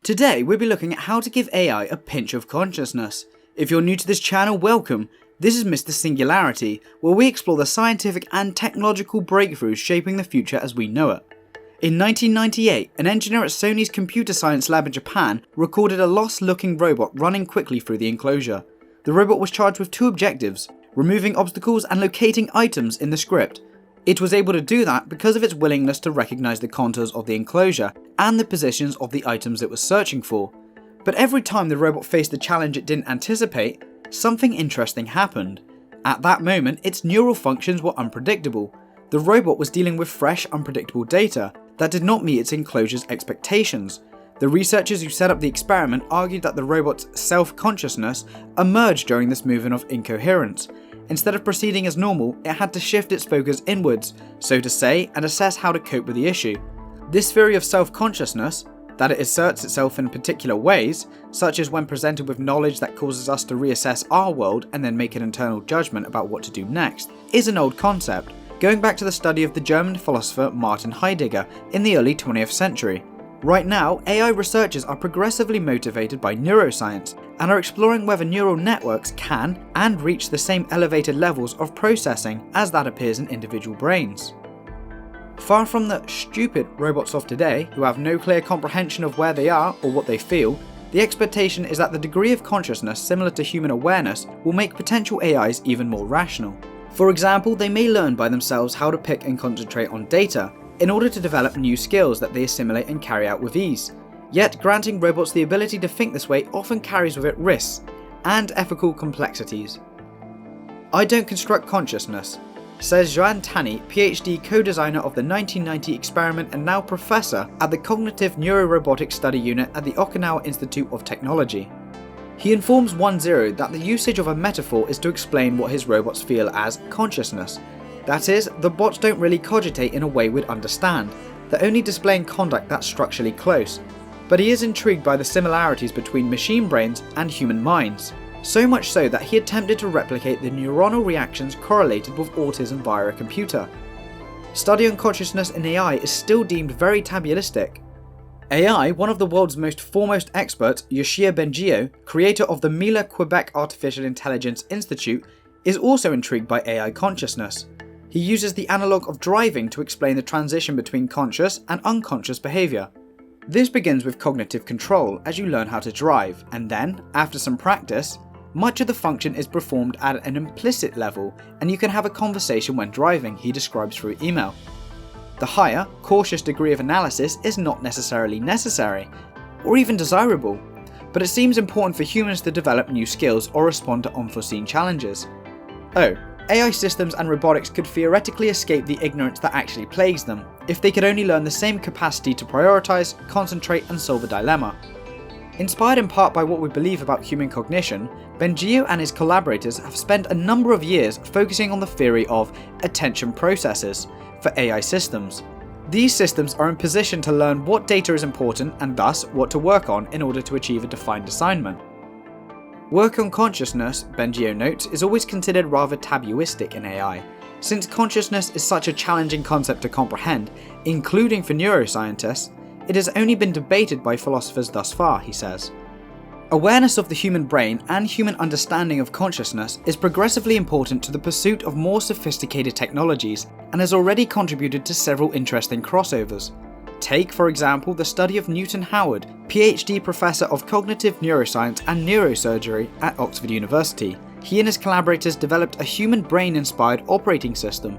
Today we'll be looking at how to give AI a pinch of consciousness. If you're new to this channel, welcome. This is Mr. Singularity, where we explore the scientific and technological breakthroughs shaping the future as we know it. In 1998, an engineer at Sony's computer science lab in Japan recorded a lost-looking robot running quickly through the enclosure. The robot was charged with two objectives: removing obstacles and locating items in the script. It was able to do that because of its willingness to recognise the contours of the enclosure and the positions of the items it was searching for. But every time the robot faced a challenge it didn't anticipate, something interesting happened. At that moment, its neural functions were unpredictable. The robot was dealing with fresh, unpredictable data that did not meet its enclosure's expectations. The researchers who set up the experiment argued that the robot's self-consciousness emerged during this movement of incoherence. Instead of proceeding as normal, it had to shift its focus inwards, so to say, and assess how to cope with the issue. This theory of self-consciousness, that it asserts itself in particular ways, such as when presented with knowledge that causes us to reassess our world and then make an internal judgment about what to do next, is an old concept, going back to the study of the German philosopher Martin Heidegger in the early 20th century. Right now, AI researchers are progressively motivated by neuroscience and are exploring whether neural networks can and reach the same elevated levels of processing as that appears in individual brains. Far from the stupid robots of today who have no clear comprehension of where they are or what they feel, the expectation is that the degree of consciousness similar to human awareness will make potential AIs even more rational. For example, they may learn by themselves how to pick and concentrate on data in order to develop new skills that they assimilate and carry out with ease. Yet, granting robots the ability to think this way often carries with it risks and ethical complexities. "I don't construct consciousness," says Joan Tani, PhD co-designer of the 1990 experiment and now professor at the Cognitive Neurorobotics Study Unit at the Okinawa Institute of Technology. He informs 10 that the usage of a metaphor is to explain what his robots feel as consciousness. That is, the bots don't really cogitate in a way we'd understand, they're only displaying conduct that's structurally close. But he is intrigued by the similarities between machine brains and human minds, so much so that he attempted to replicate the neuronal reactions correlated with autism via a computer. Study on consciousness in AI is still deemed very tabuistic. AI, one of the world's most foremost experts, Yoshua Bengio, creator of the Mila Quebec Artificial Intelligence Institute, is also intrigued by AI consciousness. He uses the analogue of driving to explain the transition between conscious and unconscious behaviour. This begins with cognitive control as you learn how to drive, and then, after some practice, much of the function is performed at an implicit level and you can have a conversation when driving, he describes through email. The higher, cautious degree of analysis is not necessarily necessary, or even desirable, but it seems important for humans to develop new skills or respond to unforeseen challenges. Oh, AI systems and robotics could theoretically escape the ignorance that actually plagues them, if they could only learn the same capacity to prioritise, concentrate and solve a dilemma. Inspired in part by what we believe about human cognition, Bengio and his collaborators have spent a number of years focusing on the theory of attention processors for AI systems. These systems are in position to learn what data is important and thus what to work on in order to achieve a defined assignment. Work on consciousness, Bengio notes, is always considered rather tabuistic in AI. Since consciousness is such a challenging concept to comprehend, including for neuroscientists, it has only been debated by philosophers thus far, he says. Awareness of the human brain and human understanding of consciousness is progressively important to the pursuit of more sophisticated technologies and has already contributed to several interesting crossovers. Take, for example, the study of Newton Howard, PhD Professor of Cognitive Neuroscience and Neurosurgery at Oxford University. He and his collaborators developed a human brain-inspired operating system.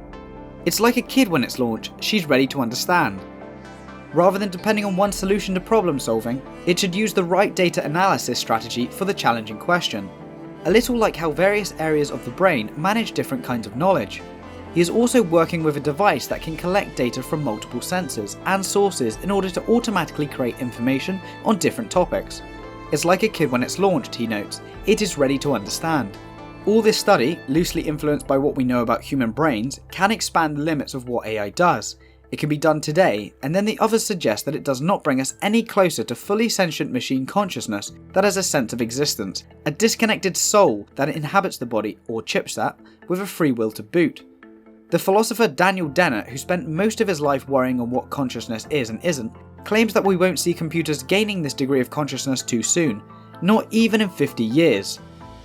It's like a kid when it's launched, she's ready to understand. Rather than depending on one solution to problem solving, it should use the right data analysis strategy for the challenging question. A little like how various areas of the brain manage different kinds of knowledge. He is also working with a device that can collect data from multiple sensors and sources in order to automatically create information on different topics. It's like a kid when it's launched, he notes, it is ready to understand. All this study, loosely influenced by what we know about human brains, can expand the limits of what AI does. It can be done today, and then the others suggest that it does not bring us any closer to fully sentient machine consciousness that has a sense of existence, a disconnected soul that inhabits the body, or chipset, with a free will to boot. The philosopher Daniel Dennett, who spent most of his life worrying on what consciousness is and isn't, claims that we won't see computers gaining this degree of consciousness too soon, not even in 50 years.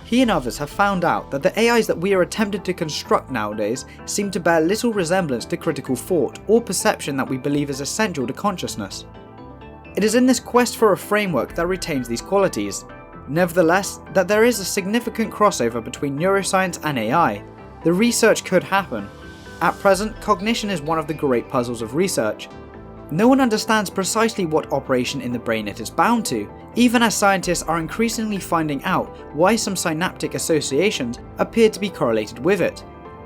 He and others have found out that the AIs that we are attempting to construct nowadays seem to bear little resemblance to critical thought or perception that we believe is essential to consciousness. It is in this quest for a framework that retains these qualities. Nevertheless, that there is a significant crossover between neuroscience and AI. The research could happen. At present, cognition is one of the great puzzles of research. No one understands precisely what operation in the brain it is bound to, even as scientists are increasingly finding out why some synaptic associations appear to be correlated with it.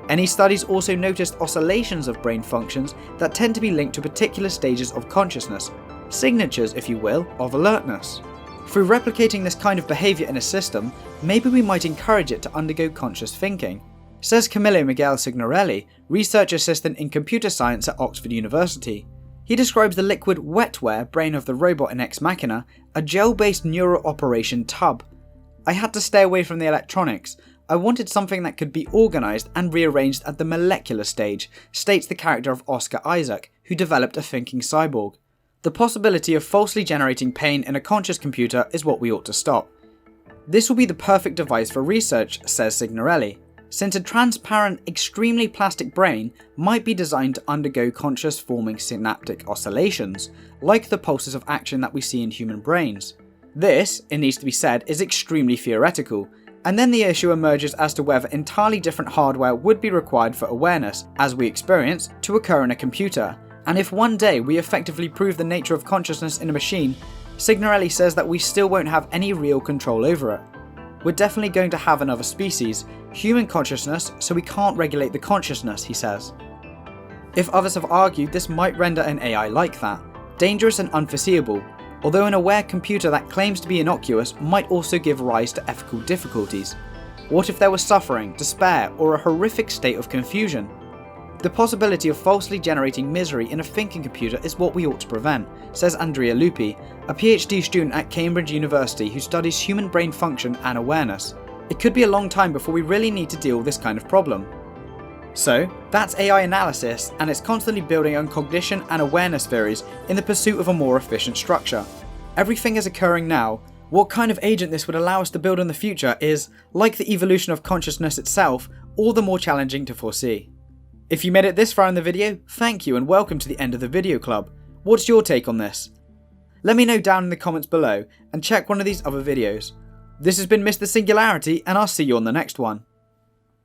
Any studies also noticed oscillations of brain functions that tend to be linked to particular stages of consciousness, signatures, if you will, of alertness. Through replicating this kind of behaviour in a system, maybe we might encourage it to undergo conscious thinking, says Camillo Miguel Signorelli, research assistant in computer science at Oxford University. He describes the liquid Wetware brain of the robot in Ex Machina, a gel-based neural operation tub. I had to stay away from the electronics. I wanted something that could be organised and rearranged at the molecular stage, states the character of Oscar Isaac, who developed a thinking cyborg. The possibility of falsely generating pain in a conscious computer is what we ought to stop. This will be the perfect device for research, says Signorelli, since a transparent, extremely plastic brain might be designed to undergo conscious forming synaptic oscillations, like the pulses of action that we see in human brains. This, it needs to be said, is extremely theoretical, and then the issue emerges as to whether entirely different hardware would be required for awareness, as we experience, to occur in a computer, and if one day we effectively prove the nature of consciousness in a machine, Signorelli says that we still won't have any real control over it. We're definitely going to have another species, human consciousness, so we can't regulate the consciousness, he says. If others have argued this might render an AI like that, dangerous and unforeseeable, although an aware computer that claims to be innocuous might also give rise to ethical difficulties. What if there was suffering, despair, or a horrific state of confusion? The possibility of falsely generating misery in a thinking computer is what we ought to prevent, says Andrea Lupi, a PhD student at Cambridge University who studies human brain function and awareness. It could be a long time before we really need to deal with this kind of problem. So, that's AI analysis, and it's constantly building on cognition and awareness theories in the pursuit of a more efficient structure. Everything is occurring now. What kind of agent this would allow us to build in the future is, like the evolution of consciousness itself, all the more challenging to foresee. If you made it this far in the video, thank you and welcome to the end of the video club. What's your take on this? Let me know down in the comments below and check one of these other videos. This has been Mr. Singularity and I'll see you on the next one.